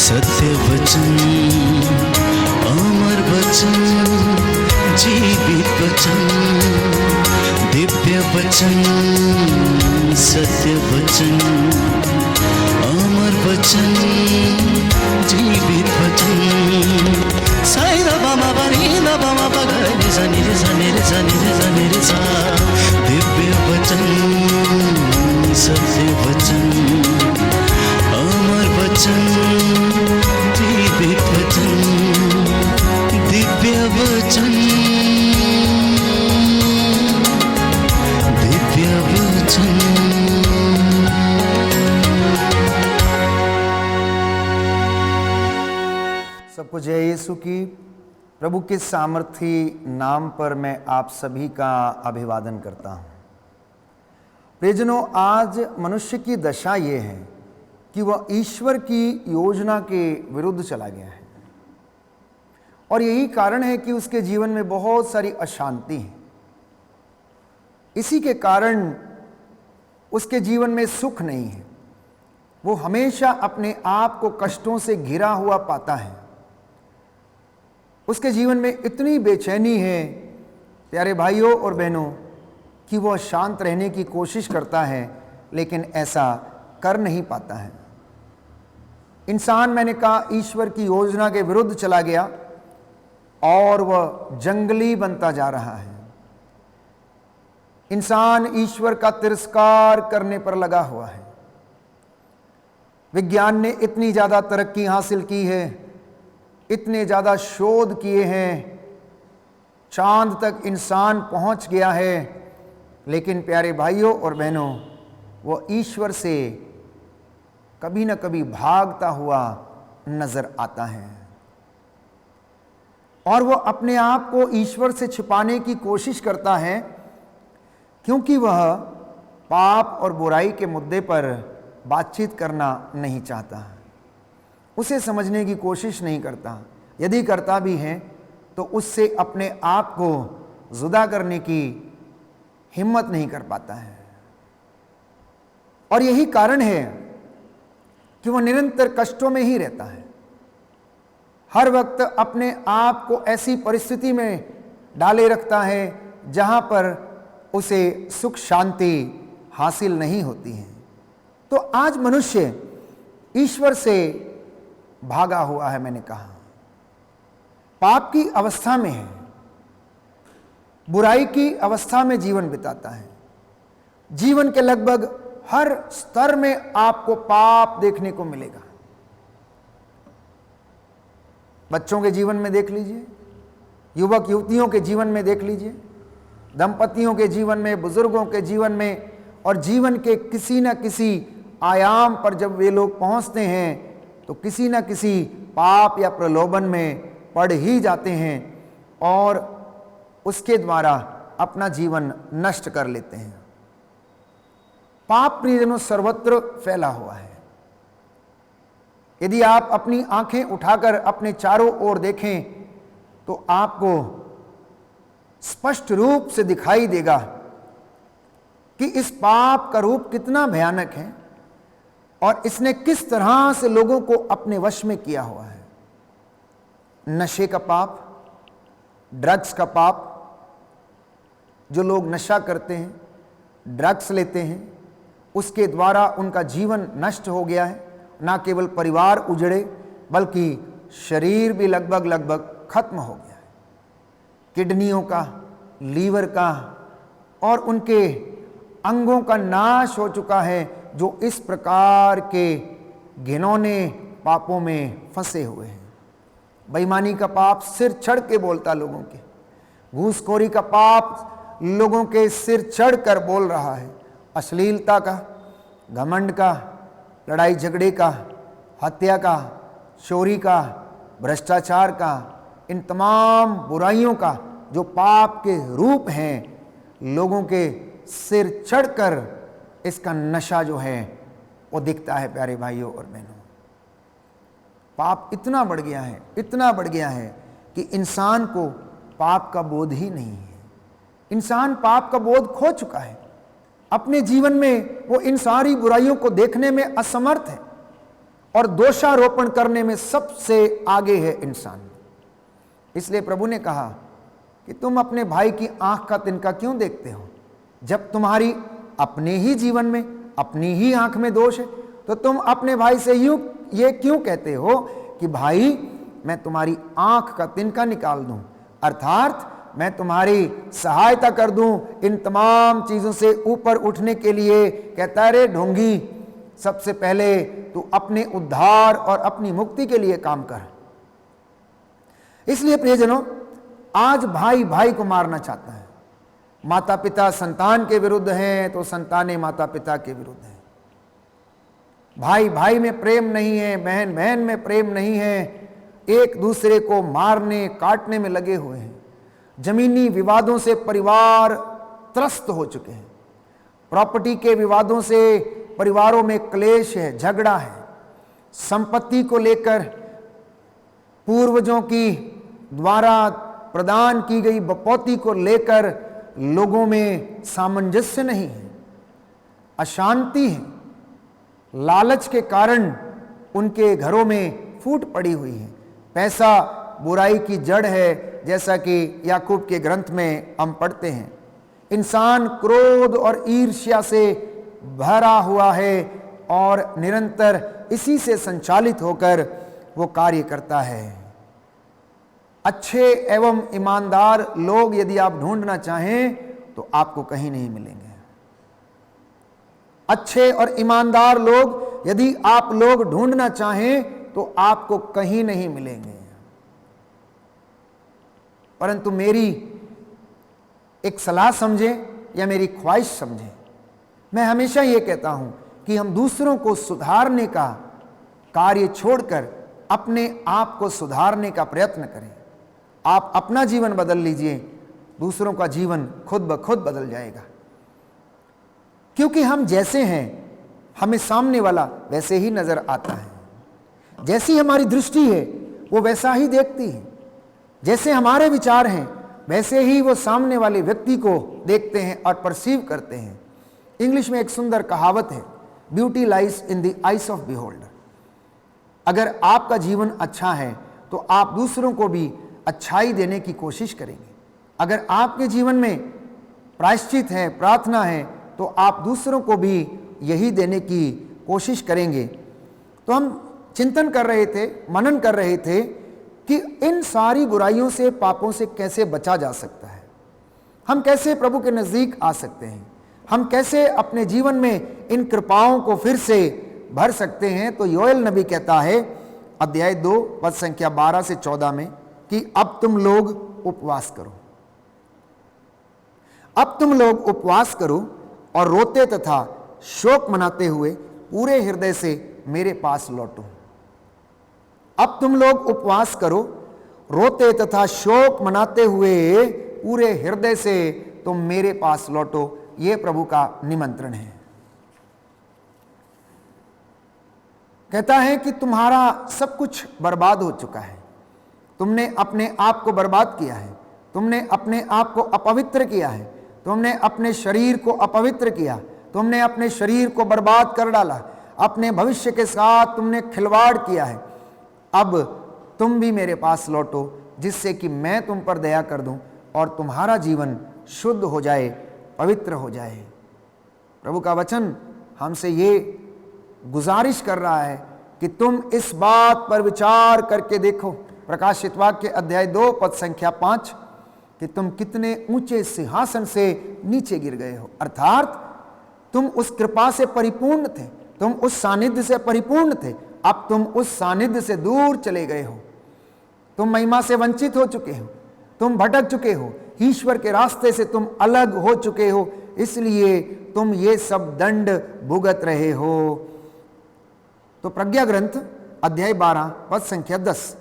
सत्य वचन, अमर वचन, जीवित वचन, दिव्य वचन, सत्य वचन, अमर वचन, जीवित वचन। साई दा बाबा बनी दा बाबा बगरे रे सा रे सा रे सा रे सा। दिव्य वचन, सत्य वचन, अमर वचन, जीवित वचन, दिव्य वचन, दिव्य वचन। सबको जय यीशु की। प्रभु के सामर्थी नाम पर मैं आप सभी का अभिवादन करता हूँ। प्रियजनों, आज मनुष्य की दशा ये है कि वह ईश्वर की योजना के विरुद्ध चला गया है और यही कारण है कि उसके जीवन में बहुत सारी अशांति है। इसी के कारण उसके जीवन में सुख नहीं है। वो हमेशा अपने आप को कष्टों से घिरा हुआ पाता है। उसके जीवन में इतनी बेचैनी है प्यारे भाइयों और बहनों कि वह शांत रहने की कोशिश करता है लेकिन ऐसा कर नहीं पाता है। इंसान, मैंने कहा, ईश्वर की योजना के विरुद्ध चला गया और वह जंगली बनता जा रहा है। इंसान ईश्वर का तिरस्कार करने पर लगा हुआ है। विज्ञान ने इतनी ज़्यादा तरक्की हासिल की है, इतने ज़्यादा शोध किए हैं, चांद तक इंसान पहुंच गया है, लेकिन प्यारे भाइयों और बहनों, वो ईश्वर से कभी न कभी भागता हुआ नजर आता है और वो अपने आप को ईश्वर से छिपाने की कोशिश करता है क्योंकि वह पाप और बुराई के मुद्दे पर बातचीत करना नहीं चाहता, उसे समझने की कोशिश नहीं करता। यदि करता भी है तो उससे अपने आप को जुदा करने की हिम्मत नहीं कर पाता है। और यही कारण है कि वह निरंतर कष्टों में ही रहता है। हर वक्त अपने आप को ऐसी परिस्थिति में डाले रखता है जहां पर उसे सुख शांति हासिल नहीं होती है। तो आज मनुष्य ईश्वर से भागा हुआ है। मैंने कहा, पाप की अवस्था में है, बुराई की अवस्था में जीवन बिताता है। जीवन के लगभग हर स्तर में आपको पाप देखने को मिलेगा। बच्चों के जीवन में देख लीजिए, युवक युवतियों के जीवन में देख लीजिए, दंपतियों के जीवन में, बुजुर्गों के जीवन में, और जीवन के किसी न किसी आयाम पर जब वे लोग पहुंचते हैं तो किसी न किसी पाप या प्रलोभन में पड़ ही जाते हैं और उसके द्वारा अपना जीवन नष्ट कर लेते हैं। पाप प्रियजनों सर्वत्र फैला हुआ है। यदि आप अपनी आंखें उठाकर अपने चारों ओर देखें तो आपको स्पष्ट रूप से दिखाई देगा कि इस पाप का रूप कितना भयानक है और इसने किस तरह से लोगों को अपने वश में किया हुआ है। नशे का पाप, ड्रग्स का पाप, जो लोग नशा करते हैं, ड्रग्स लेते हैं, उसके द्वारा उनका जीवन नष्ट हो गया है। ना केवल परिवार उजड़े बल्कि शरीर भी लगभग खत्म हो गया है। किडनियों का, लीवर का और उनके अंगों का नाश हो चुका है, जो इस प्रकार के घिनौने पापों में फंसे हुए हैं। बेईमानी का पाप सिर चढ़ के बोलता लोगों के, घूसखोरी का पाप लोगों के सिर चढ़ कर बोल रहा है, अश्लीलता का, घमंड का, लड़ाई झगड़े का, हत्या का, चोरी का, भ्रष्टाचार का, इन तमाम बुराइयों का जो पाप के रूप हैं, लोगों के सिर चढ़कर इसका नशा जो है वो दिखता है। प्यारे भाइयों और बहनों, पाप इतना बढ़ गया है, इतना बढ़ गया है कि इंसान को पाप का बोध ही नहीं है। इंसान पाप का बोध खो चुका है। अपने जीवन में वो इन सारी बुराइयों को देखने में असमर्थ है और दोषारोपण करने में सबसे आगे है इंसान। इसलिए प्रभु ने कहा कि तुम अपने भाई की आंख का तिनका क्यों देखते हो? जब तुम्हारी अपने ही जीवन में, अपनी ही आंख में दोष है, तो तुम अपने भाई से ये क्यों कहते हो कि भाई मैं तुम्हारी आंख का तिनका निकाल दूं, अर्थात मैं तुम्हारी सहायता कर दूं इन तमाम चीजों से ऊपर उठने के लिए। कहता है, रे ढोंगी, सबसे पहले तू अपने उद्धार और अपनी मुक्ति के लिए काम कर। इसलिए प्रियजनों, आज भाई भाई को मारना चाहता है। माता पिता संतान के विरुद्ध हैं तो संतानें माता पिता के विरुद्ध हैं। भाई भाई में प्रेम नहीं है, बहन बहन में प्रेम नहीं है, एक दूसरे को मारने काटने में लगे हुए हैं। जमीनी विवादों से परिवार त्रस्त हो चुके हैं। प्रॉपर्टी के विवादों से परिवारों में क्लेश है, झगड़ा है। संपत्ति को लेकर पूर्वजों की द्वारा प्रदान की गई बपौती को लेकर लोगों में सामंजस्य नहीं है, अशांति है। लालच के कारण उनके घरों में फूट पड़ी हुई है। पैसा बुराई की जड़ है, जैसा कि याकूब के ग्रंथ में हम पढ़ते हैं। इंसान क्रोध और ईर्ष्या से भरा हुआ है और निरंतर इसी से संचालित होकर वो कार्य करता है। अच्छे एवं ईमानदार लोग यदि आप ढूंढना चाहें तो आपको कहीं नहीं मिलेंगे। अच्छे और ईमानदार लोग यदि आप लोग ढूंढना चाहें तो आपको कहीं नहीं मिलेंगे। परंतु मेरी एक सलाह समझें या मेरी ख्वाहिश समझें, मैं हमेशा ये कहता हूं कि हम दूसरों को सुधारने का कार्य छोड़कर अपने आप को सुधारने का प्रयत्न करें। आप अपना जीवन बदल लीजिए, दूसरों का जीवन खुद ब खुद बदल जाएगा। क्योंकि हम जैसे हैं हमें सामने वाला वैसे ही नजर आता है। जैसी हमारी दृष्टि है वो वैसा ही देखती है। जैसे हमारे विचार हैं वैसे ही वो सामने वाले व्यक्ति को देखते हैं और परसीव करते हैं। इंग्लिश में एक सुंदर कहावत है, beauty lies in the eyes of beholder. अगर आपका जीवन अच्छा है तो आप दूसरों को भी अच्छाई देने की कोशिश करेंगे। अगर आपके जीवन में प्रायश्चित है, प्रार्थना है, तो आप दूसरों को भी यही देने की कोशिश करेंगे। तो हम चिंतन कर रहे थे, मनन कर रहे थे कि इन सारी बुराइयों से, पापों से कैसे बचा जा सकता है। हम कैसे प्रभु के नज़दीक आ सकते हैं, हम कैसे अपने जीवन में इन कृपाओं को फिर से भर सकते हैं। तो योएल नबी कहता है अध्याय 2 पद संख्या 12 से 14 में कि अब तुम लोग उपवास करो, अब तुम लोग उपवास करो और रोते तथा शोक मनाते हुए पूरे हृदय से मेरे पास लौटो। अब तुम लोग उपवास करो, रोते तथा शोक मनाते हुए पूरे हृदय से तुम मेरे पास लौटो। यह प्रभु का निमंत्रण है। कहता है कि तुम्हारा सब कुछ बर्बाद हो चुका है, तुमने अपने आप को बर्बाद किया है, तुमने अपने आप को अपवित्र किया है, तुमने अपने शरीर को अपवित्र किया, तुमने अपने शरीर को बर्बाद कर डाला, अपने भविष्य के साथ तुमने खिलवाड़ किया है। अब तुम भी मेरे पास लौटो जिससे कि मैं तुम पर दया कर दूं और तुम्हारा जीवन शुद्ध हो जाए, पवित्र हो जाए। प्रभु का वचन हमसे ये गुजारिश कर रहा है कि तुम इस बात पर विचार करके देखो, प्रकाशित वाक्य अध्याय 2 पद संख्या 5, कि तुम कितने ऊंचे सिंहासन से नीचे गिर गए हो। अर्थात तुम उस कृपा से परिपूर्ण थे, तुम उस सानिध्य से परिपूर्ण थे, अब तुम उस सानिध्य से दूर चले गए हो। तुम महिमा से वंचित हो चुके हो, तुम भटक चुके हो, ईश्वर के रास्ते से तुम अलग हो चुके हो, इसलिए तुम ये सब दंड भुगत रहे हो। तो प्रज्ञा ग्रंथ अध्याय 12 पद संख्या 10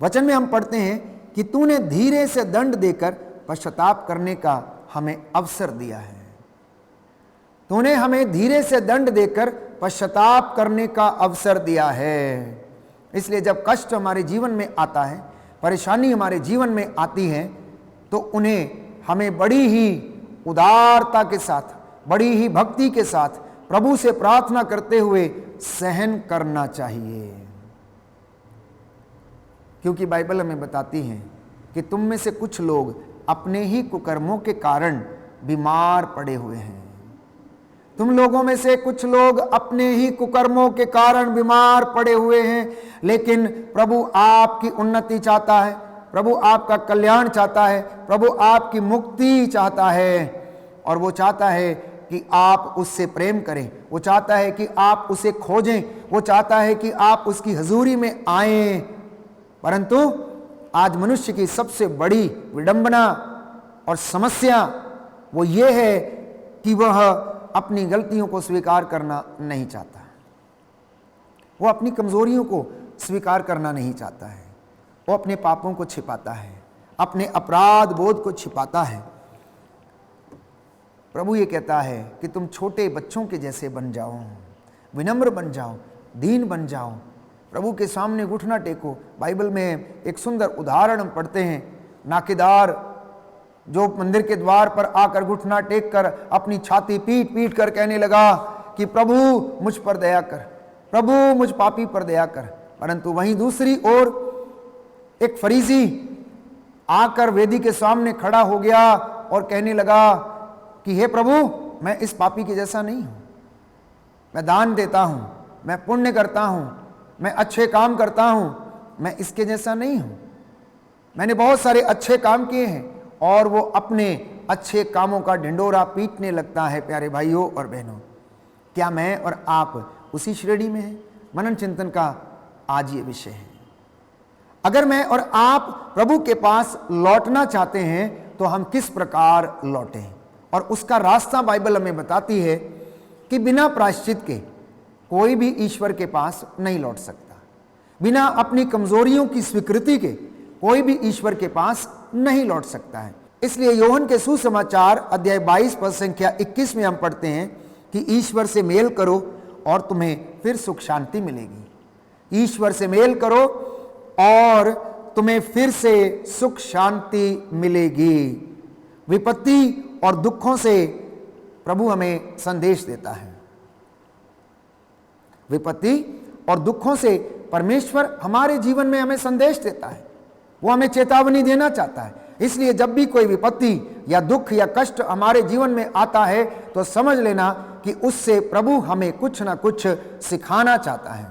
वचन में हम पढ़ते हैं कि तूने धीरे से दंड देकर पश्चाताप करने का हमें अवसर दिया है। तूने हमें धीरे से दंड देकर पश्चाताप करने का अवसर दिया है। इसलिए जब कष्ट हमारे जीवन में आता है, परेशानी हमारे जीवन में आती है, तो उन्हें हमें बड़ी ही उदारता के साथ, बड़ी ही भक्ति के साथ, प्रभु से प्रार्थना करते हुए सहन करना चाहिए, क्योंकि बाइबल हमें बताती है कि तुम में से कुछ लोग अपने ही कुकर्मों के कारण बीमार पड़े हुए हैं। तुम लोगों में से कुछ लोग अपने ही कुकर्मों के कारण बीमार पड़े हुए हैं, लेकिन प्रभु आपकी उन्नति चाहता है, प्रभु आपका कल्याण चाहता है, प्रभु आपकी मुक्ति चाहता है। और वो चाहता है कि आप उससे प्रेम करें, वो चाहता है कि आप उसे खोजें, वो चाहता है कि आप उसकी हजूरी में आएं। परंतु आज मनुष्य की सबसे बड़ी विडंबना और समस्या वो ये है कि वह अपनी गलतियों को स्वीकार करना नहीं चाहता, वो अपनी कमजोरियों को स्वीकार करना नहीं चाहता है, वो अपने पापों को छिपाता है, अपने अपराध बोध को छिपाता है। प्रभु ये कहता है कि तुम छोटे बच्चों के जैसे बन जाओ, विनम्र बन जाओ, दीन बन जाओ, प्रभु के सामने घुटना टेको। बाइबल में एक सुंदर उदाहरण हम पढ़ते हैं, नाकेदार जो मंदिर के द्वार पर आकर घुटना टेक कर अपनी छाती पीट पीट कर कहने लगा कि प्रभु मुझ पर दया कर, प्रभु मुझ पापी पर दया कर। परंतु वहीं दूसरी ओर एक फरीसी आकर वेदी के सामने खड़ा हो गया और कहने लगा कि हे प्रभु, मैं इस पापी के जैसा नहीं हूं, मैं दान देता हूं, मैं पुण्य करता हूं, मैं अच्छे काम करता हूं, मैं इसके जैसा नहीं हूं। मैंने बहुत सारे अच्छे काम किए हैं। और वो अपने अच्छे कामों का ढिंडोरा पीटने लगता है। प्यारे भाइयों और बहनों, क्या मैं और आप उसी श्रेणी में हैं? मनन चिंतन का आज ये विषय है। अगर मैं और आप प्रभु के पास लौटना चाहते हैं तो हम किस प्रकार लौटें, और उसका रास्ता बाइबल हमें बताती है कि बिना प्रायश्चित के कोई भी ईश्वर के पास नहीं लौट सकता, बिना अपनी कमजोरियों की स्वीकृति के कोई भी ईश्वर के पास नहीं लौट सकता है। इसलिए यूहन्ना के सुसमाचार अध्याय 22 पद संख्या 21 में हम पढ़ते हैं कि ईश्वर से मेल करो और तुम्हें फिर सुख शांति मिलेगी। ईश्वर से मेल करो और तुम्हें फिर से सुख शांति मिलेगी। विपत्ति और दुखों से प्रभु हमें संदेश देता है। विपत्ति और दुखों से परमेश्वर हमारे जीवन में हमें संदेश देता है, वो हमें चेतावनी देना चाहता है। इसलिए जब भी कोई विपत्ति या दुख या कष्ट हमारे जीवन में आता है तो समझ लेना कि उससे प्रभु हमें कुछ ना कुछ सिखाना चाहता है,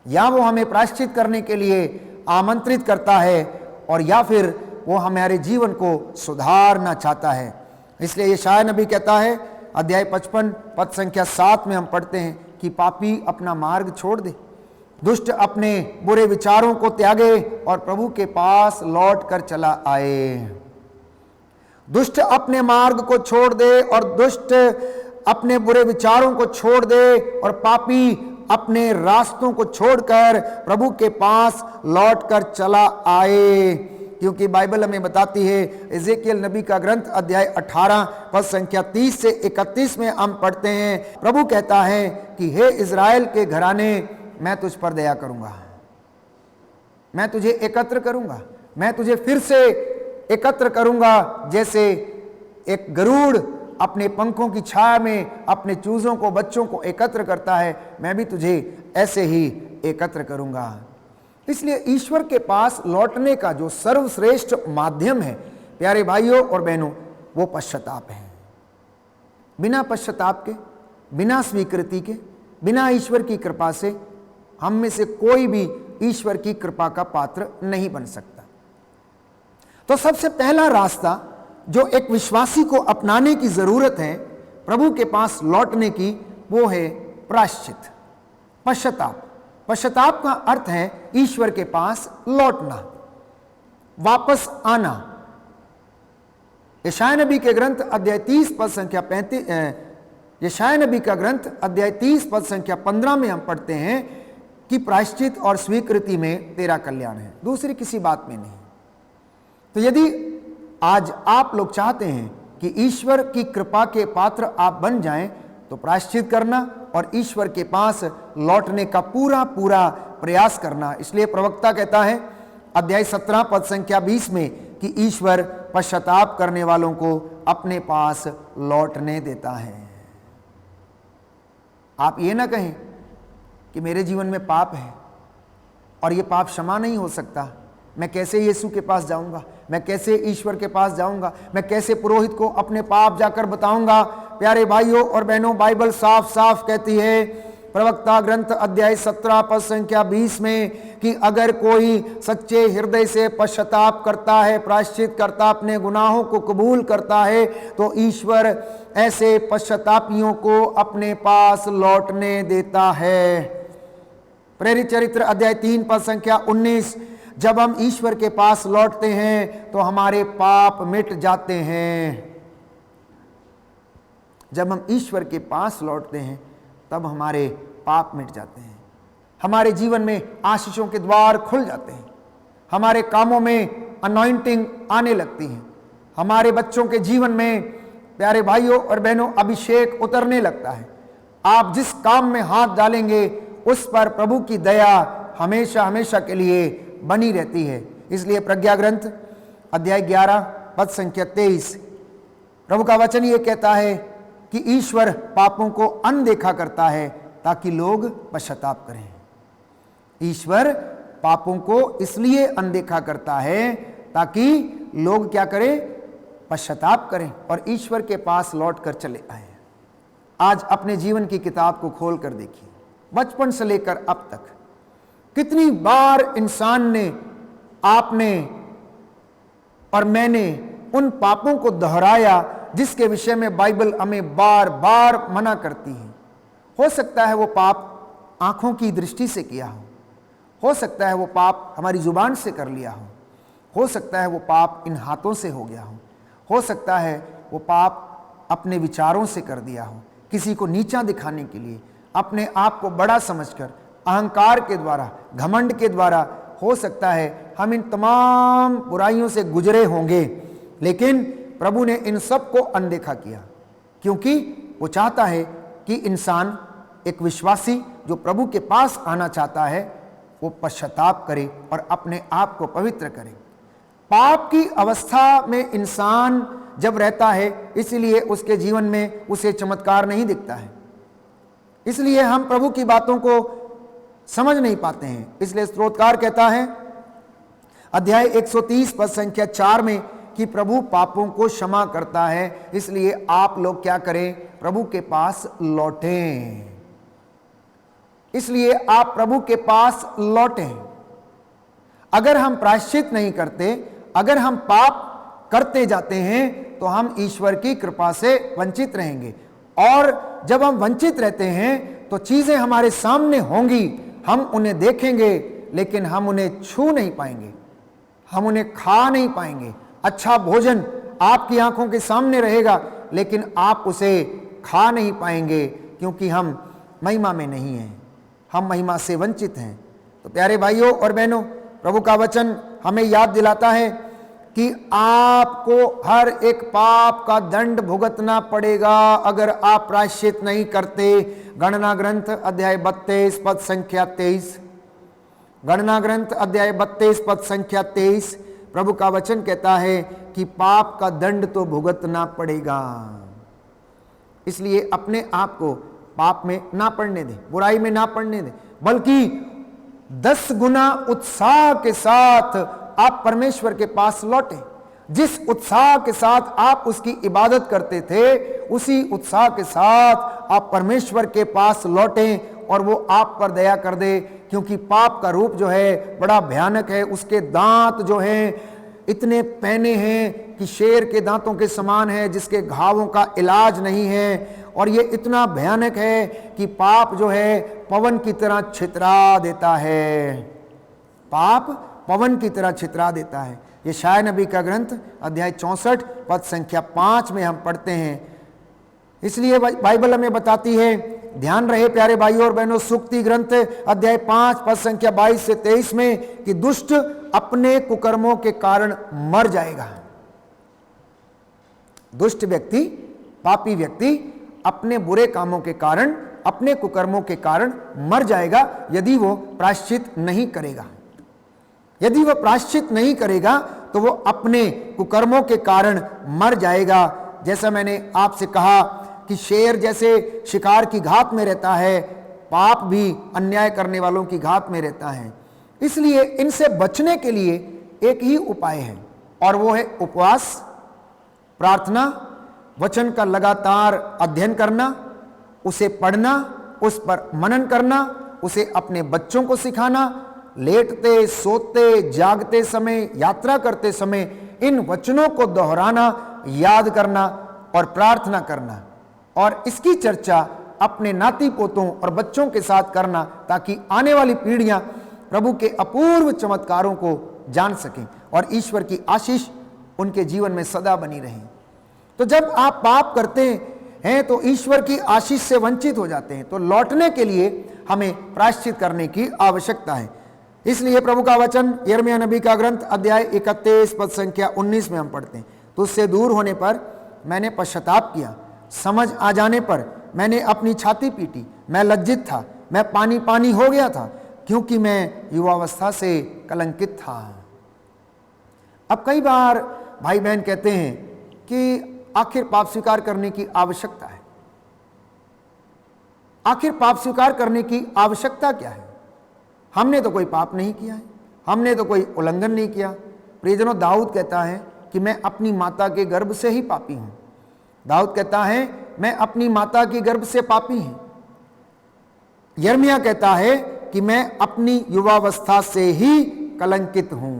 या वो हमें प्रायश्चित करने के लिए आमंत्रित करता है, और या फिर वो हमारे जीवन को सुधारना चाहता है। इसलिए यशायाह नबी कहता है अध्याय 55 पद संख्या 7 में हम पढ़ते हैं कि पापी अपना मार्ग छोड़ दे, दुष्ट अपने बुरे विचारों को त्यागे और प्रभु के पास लौट कर चला आए। दुष्ट अपने मार्ग को छोड़ दे और दुष्ट अपने बुरे विचारों को छोड़ दे, और पापी अपने रास्तों को छोड़कर प्रभु के पास लौट कर चला आए। क्योंकि बाइबल हमें बताती है, एजेकियल नबी का ग्रंथ अध्याय 18 पद संख्या 30 से 31 में हम पढ़ते हैं, प्रभु कहता है कि हे इज़राइल के घराने, मैं तुझ पर दया करूंगा, मैं तुझे एकत्र करूंगा, मैं तुझे फिर से एकत्र करूंगा। जैसे एक गरुड़ अपने पंखों की छाया में अपने चूजों को, बच्चों को एकत्र करता है, मैं भी तुझे ऐसे ही एकत्र करूंगा। इसलिए ईश्वर के पास लौटने का जो सर्वश्रेष्ठ माध्यम है प्यारे भाइयों और बहनों, वो पश्चाताप है। बिना पश्चाताप के, बिना स्वीकृति के, बिना ईश्वर की कृपा से हम में से कोई भी ईश्वर की कृपा का पात्र नहीं बन सकता। तो सबसे पहला रास्ता जो एक विश्वासी को अपनाने की जरूरत है प्रभु के पास लौटने की, वो है प्रायश्चित, पश्चाताप। पश्चाताप का अर्थ है ईश्वर के पास लौटना, वापस आना। यशायाह नबी के ग्रंथ अध्याय 30 पद संख्या 35, यशायाह नबी का ग्रंथ अध्याय 30 पद संख्या 15 में हम पढ़ते हैं कि प्रायश्चित और स्वीकृति में तेरा कल्याण है, दूसरी किसी बात में नहीं। तो यदि आज आप लोग चाहते हैं कि ईश्वर की कृपा के पात्र आप बन जाएं, तो प्रायश्चित करना और ईश्वर के पास लौटने का पूरा पूरा प्रयास करना। इसलिए प्रवक्ता कहता है अध्याय 17 पद संख्या 20 में कि ईश्वर पश्चाताप करने वालों को अपने पास लौटने देता है। आप ये ना कहें कि मेरे जीवन में पाप है और ये पाप क्षमा नहीं हो सकता, मैं कैसे यीशु के पास जाऊंगा, मैं कैसे ईश्वर के पास जाऊंगा, मैं कैसे पुरोहित को अपने पाप जाकर बताऊंगा। प्यारे भाइयों और बहनों, बाइबल साफ साफ कहती है, प्रवक्ता ग्रंथ अध्याय 17 पद संख्या 20 में, कि अगर कोई सच्चे हृदय से पश्चाताप करता है, प्रायश्चित करता, अपने गुनाहों को कबूल करता है, तो ईश्वर ऐसे पश्चातापियों को अपने पास लौटने देता है। प्रेरित चरित्र अध्याय 3 पद संख्या 19, जब हम ईश्वर के पास लौटते हैं तो हमारे पाप मिट जाते हैं। जब हम ईश्वर के पास लौटते हैं तब हमारे पाप मिट जाते हैं, हमारे जीवन में आशीषों के द्वार खुल जाते हैं, हमारे कामों में अनॉइंटिंग आने लगती है, हमारे बच्चों के जीवन में, प्यारे भाइयों और बहनों, अभिषेक उतरने लगता है। आप जिस काम में हाथ डालेंगे उस पर प्रभु की दया हमेशा हमेशा के लिए बनी रहती है। इसलिए प्रज्ञा ग्रंथ अध्याय 11 पद संख्या 23, प्रभु का वचन ये कहता है कि ईश्वर पापों को अनदेखा करता है ताकि लोग पश्चाताप करें। ईश्वर पापों को इसलिए अनदेखा करता है ताकि लोग क्या करें, पश्चाताप करें और ईश्वर के पास लौट कर चले आए। आज अपने जीवन की किताब को खोल कर देखिए, बचपन से लेकर अब तक कितनी बार इंसान ने, आपने और मैंने उन पापों को दोहराया जिसके विषय में बाइबल हमें बार बार मना करती है। हो सकता है वो पाप आंखों की दृष्टि से किया हो सकता है वो पाप हमारी जुबान से कर लिया हो सकता है वो पाप इन हाथों से हो गया हो सकता है वो पाप अपने विचारों से कर दिया हो, किसी को नीचा दिखाने के लिए, अपने आप को बड़ा समझकर, अहंकार के द्वारा, घमंड के द्वारा। हो सकता है हम इन तमाम बुराइयों से गुजरे होंगे, लेकिन प्रभु ने इन सब को अनदेखा किया, क्योंकि वो चाहता है कि इंसान, एक विश्वासी जो प्रभु के पास आना चाहता है, वो पश्चाताप करे और अपने आप को पवित्र करे। पाप की अवस्था में इंसान जब रहता है, इसलिए उसके जीवन में उसे चमत्कार नहीं दिखता है, इसलिए हम प्रभु की बातों को समझ नहीं पाते हैं। इसलिए स्तोत्रकार कहता है अध्याय 130 पद संख्या 4 में कि प्रभु पापों को क्षमा करता है, इसलिए आप लोग क्या करें, प्रभु के पास लौटें। इसलिए आप प्रभु के पास लौटें। अगर हम प्रायश्चित नहीं करते, अगर हम पाप करते जाते हैं, तो हम ईश्वर की कृपा से वंचित रहेंगे, और जब हम वंचित रहते हैं तो चीजें हमारे सामने होंगी, हम उन्हें देखेंगे लेकिन हम उन्हें छू नहीं पाएंगे, हम उन्हें खा नहीं पाएंगे। अच्छा भोजन आपकी आंखों के सामने रहेगा, लेकिन आप उसे खा नहीं पाएंगे, क्योंकि हम महिमा में नहीं हैं, हम महिमा से वंचित हैं। तो प्यारे भाइयों और बहनों, प्रभु का वचन हमें याद दिलाता है कि आपको हर एक पाप का दंड भुगतना पड़ेगा अगर आप प्रायश्चित नहीं करते। गणना ग्रंथ अध्याय 32 पद संख्या 23, गणना ग्रंथ अध्याय 32 पद संख्या 23, प्रभु का वचन कहता है कि पाप का दंड तो भुगतना पड़ेगा। इसलिए अपने आप को पाप में ना पड़ने दें, बुराई में ना पड़ने दें, बल्कि 10 गुना उत्साह के साथ आप परमेश्वर के पास लौटें। जिस उत्साह के साथ आप उसकी इबादत करते थे, उसी उत्साह के साथ आप परमेश्वर के पास लौटें और वो आप पर दया कर दे, क्योंकि पाप का रूप जो है बड़ा भयानक है। उसके दांत जो हैं इतने पैने हैं कि शेर के दांतों के समान है, जिसके घावों का इलाज नहीं है, और ये इतना भयानक है कि पाप जो है पवन की तरह छितरा देता है। पाप पवन की तरह छितरा देता है। ये शाय नबी का ग्रंथ अध्याय 64 पद संख्या 5 में हम पढ़ते हैं। इसलिए बाइबल हमें बताती है, ध्यान रहे प्यारे भाइयों और बहनों, सूक्ति ग्रंथ अध्याय 5 पद संख्या 22 से 23 में कि दुष्ट अपने कुकर्मों के कारण मर जाएगा। दुष्ट व्यक्ति, पापी व्यक्ति अपने बुरे कामों के कारण, अपने कुकर्मों के कारण मर जाएगा यदि वो प्रायश्चित नहीं करेगा। यदि वह प्रायश्चित नहीं करेगा तो वो अपने कुकर्मों के कारण मर जाएगा। जैसा मैंने आपसे कहा कि शेर जैसे शिकार की घात में रहता है, पाप भी अन्याय करने वालों की घात में रहता है। इसलिए इनसे बचने के लिए एक ही उपाय है और वो है उपवास, प्रार्थना, वचन का लगातार अध्ययन करना, उसे पढ़ना, उस पर मनन करना, उसे अपने बच्चों को सिखाना, लेटते, सोते, जागते समय, यात्रा करते समय इन वचनों को दोहराना, याद करना और प्रार्थना करना और इसकी चर्चा अपने नाती पोतों और बच्चों के साथ करना, ताकि आने वाली पीढ़ियां प्रभु के अपूर्व चमत्कारों को जान सकें और ईश्वर की आशीष उनके जीवन में सदा बनी रहे। तो जब आप पाप करते हैं तो ईश्वर की आशीष से वंचित हो जाते हैं, तो लौटने के लिए हमें प्रायश्चित करने की आवश्यकता है। इसलिए प्रभु का वचन यिर्मयाह नबी का ग्रंथ अध्याय 31 पद संख्या 19 में हम पढ़ते हैं, तो उससे दूर होने पर मैंने पश्चाताप किया, समझ आ जाने पर मैंने अपनी छाती पीटी, मैं लज्जित था, मैं पानी पानी हो गया था, क्योंकि मैं युवावस्था से कलंकित था। अब कई बार भाई बहन कहते हैं कि आखिर पाप स्वीकार करने की आवश्यकता है। आखिर पाप स्वीकार करने की आवश्यकता क्या है? हमने तो कोई पाप नहीं किया है, हमने तो कोई उल्लंघन नहीं किया। प्रियजनों, दाऊद कहता है कि मैं अपनी माता के गर्भ से ही पापी हूं। दाऊद कहता है मैं अपनी माता की गर्भ से पापी हूं। यिर्मयाह कहता है कि मैं अपनी युवावस्था से ही कलंकित हूं।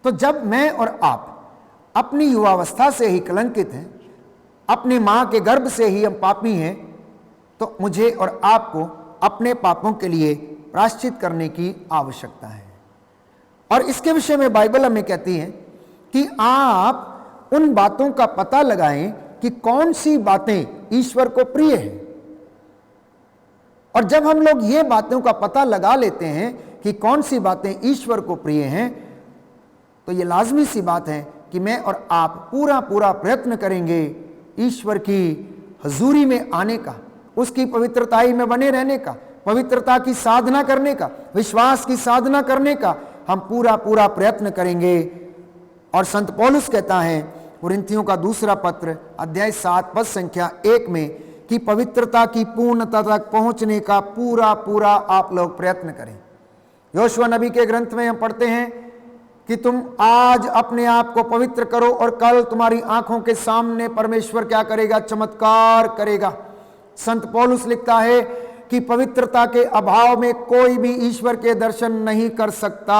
तो जब मैं और आप अपनी युवावस्था से ही कलंकित हैं, अपनी मां के गर्भ से ही हम पापी हैं, तो मुझे और आपको अपने पापों के लिए प्रायश्चित करने की आवश्यकता है। और इसके विषय में बाइबल हमें कहती है कि आप उन बातों का पता लगाएं कि कौन सी बातें ईश्वर को प्रिय हैं। और जब हम लोग ये बातों का पता लगा लेते हैं कि कौन सी बातें ईश्वर को प्रिय हैं, तो ये लाजमी सी बात है कि मैं और आप पूरा प्रयत्न करेंगे ईश्वर की हजूरी में आने का, उसकी पवित्रताई में बने रहने का, पवित्रता की साधना करने का, विश्वास की साधना करने का हम पूरा प्रयत्न करेंगे। और संत पौलुस कहता है कुरिन्थियों का दूसरा पत्र अध्याय 7 पद संख्या 1 में कि पवित्रता की पूर्णता तक पहुंचने का पूरा आप लोग प्रयत्न करें। योशुआ नबी के ग्रंथ में हम पढ़ते हैं कि तुम आज अपने आप को पवित्र करो और कल तुम्हारी आंखों के सामने परमेश्वर क्या करेगा? चमत्कार करेगा। संत पौलुस लिखता है कि पवित्रता के अभाव में कोई भी ईश्वर के दर्शन नहीं कर सकता।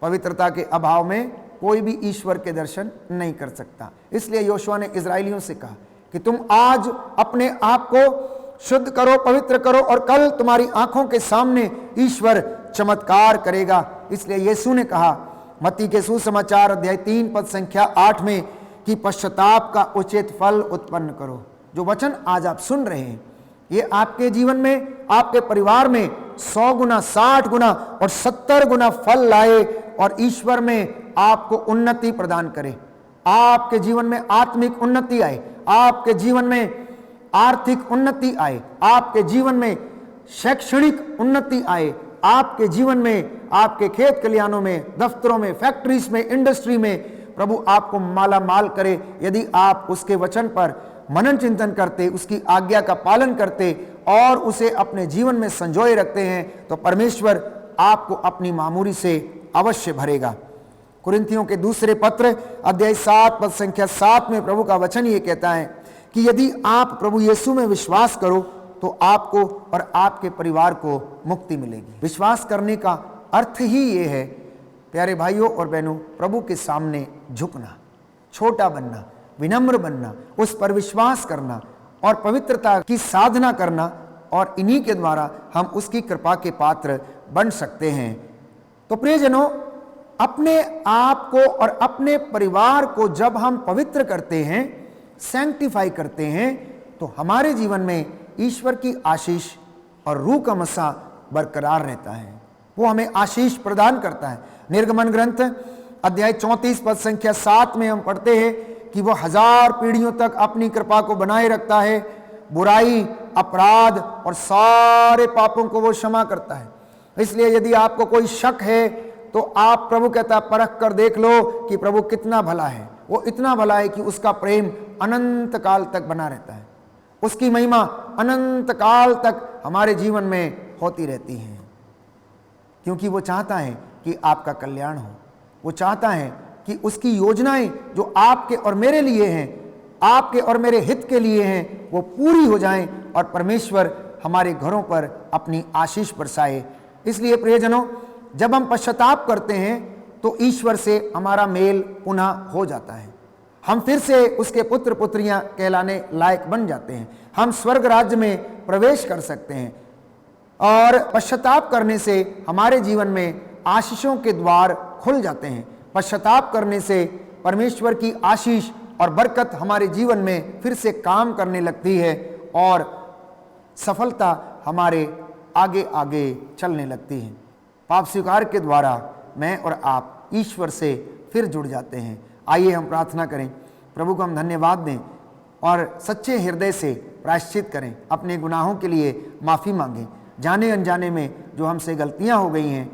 पवित्रता के अभाव में कोई भी ईश्वर के दर्शन नहीं कर सकता। इसलिए योशुआ ने इजराइलियों से कहा कि तुम आज अपने आप को शुद्ध करो, पवित्र करो और कल तुम्हारी आंखों के सामने ईश्वर चमत्कार करेगा। इसलिए यीशु ने कहा मत्ती के सुसमाचार अध्याय 3 पद संख्या 8 में कि पश्चाताप का उचित फल उत्पन्न करो। जो वचन आज आप सुन रहे हैं ये आपके जीवन में, आपके परिवार में 100 गुना, 60 गुना और 70 गुना फल लाए और ईश्वर में आपको उन्नति प्रदान करे। आपके जीवन में आत्मिक उन्नति आए, आपके जीवन में आर्थिक उन्नति आए, आपके जीवन में शैक्षणिक उन्नति आए, आपके जीवन में, आपके खेत खलिहानों में, दफ्तरों में, फैक्ट्रीज में, इंडस्ट्री में प्रभु आपको माला माल करे। यदि आप उसके वचन पर मनन चिंतन करते, उसकी आज्ञा का पालन करते और उसे अपने जीवन में संजोए रखते हैं, तो परमेश्वर आपको अपनी मामूरी से अवश्य भरेगा। कुरिन्थियों के दूसरे पत्र अध्याय 7 पद संख्या 7 में प्रभु का वचन ये कहता है कि यदि आप प्रभु यीशु में विश्वास करो तो आपको और आपके परिवार को मुक्ति मिलेगी। विश्वास करने का अर्थ ही ये है प्यारे भाइयों और बहनों, प्रभु के सामने झुकना, छोटा बनना, विनम्र बनना, उस पर विश्वास करना और पवित्रता की साधना करना, और इन्हीं के द्वारा हम उसकी कृपा के पात्र बन सकते हैं। तो प्रियजनों, अपने आप को और अपने परिवार को जब हम पवित्र करते हैं, सैंक्टिफाई करते हैं, तो हमारे जीवन में ईश्वर की आशीष और रूह का मसा बरकरार रहता है। वो हमें आशीष प्रदान करता है। निर्गमन ग्रंथ अध्याय 34 पद संख्या 7 में हम पढ़ते हैं कि वो 1000 पीढ़ियों तक अपनी कृपा को बनाए रखता है, बुराई, अपराध और सारे पापों को वो क्षमा करता है। इसलिए यदि आपको कोई शक है तो आप, प्रभु कहता है, परख कर देख लो कि प्रभु कितना भला है। वो इतना भला है कि उसका प्रेम अनंत काल तक बना रहता है, उसकी महिमा अनंत काल तक हमारे जीवन में होती रहती है, क्योंकि वो चाहता है कि आपका कल्याण हो। वो चाहता है कि उसकी योजनाएं जो आपके और मेरे लिए हैं, आपके और मेरे हित के लिए हैं, वो पूरी हो जाएं और परमेश्वर हमारे घरों पर अपनी आशीष बरसाए। इसलिए प्रियजनों, जब हम पश्चाताप करते हैं तो ईश्वर से हमारा मेल पुनः हो जाता है, हम फिर से उसके पुत्र पुत्रियां कहलाने लायक बन जाते हैं, हम स्वर्ग राज्य में प्रवेश कर सकते हैं। और पश्चाताप करने से हमारे जीवन में आशीषों के द्वार खुल जाते हैं। पश्चाताप करने से परमेश्वर की आशीष और बरकत हमारे जीवन में फिर से काम करने लगती है और सफलता हमारे आगे आगे चलने लगती है। पाप स्वीकार के द्वारा मैं और आप ईश्वर से फिर जुड़ जाते हैं। आइए हम प्रार्थना करें, प्रभु को हम धन्यवाद दें और सच्चे हृदय से प्रायश्चित करें, अपने गुनाहों के लिए माफ़ी मांगें। जाने अनजाने में जो हमसे गलतियां हो गई हैं,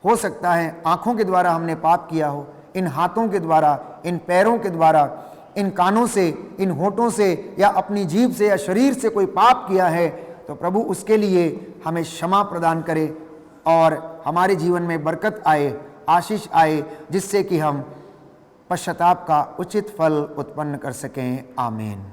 हो सकता है आँखों के द्वारा हमने पाप किया हो, इन हाथों के द्वारा, इन पैरों के द्वारा, इन कानों से, इन होठों से या अपनी जीभ से या शरीर से कोई पाप किया है, तो प्रभु उसके लिए हमें क्षमा प्रदान करे और हमारे जीवन में बरकत आए, आशीष आए, जिससे कि हम पश्चाताप का उचित फल उत्पन्न कर सकें। आमीन।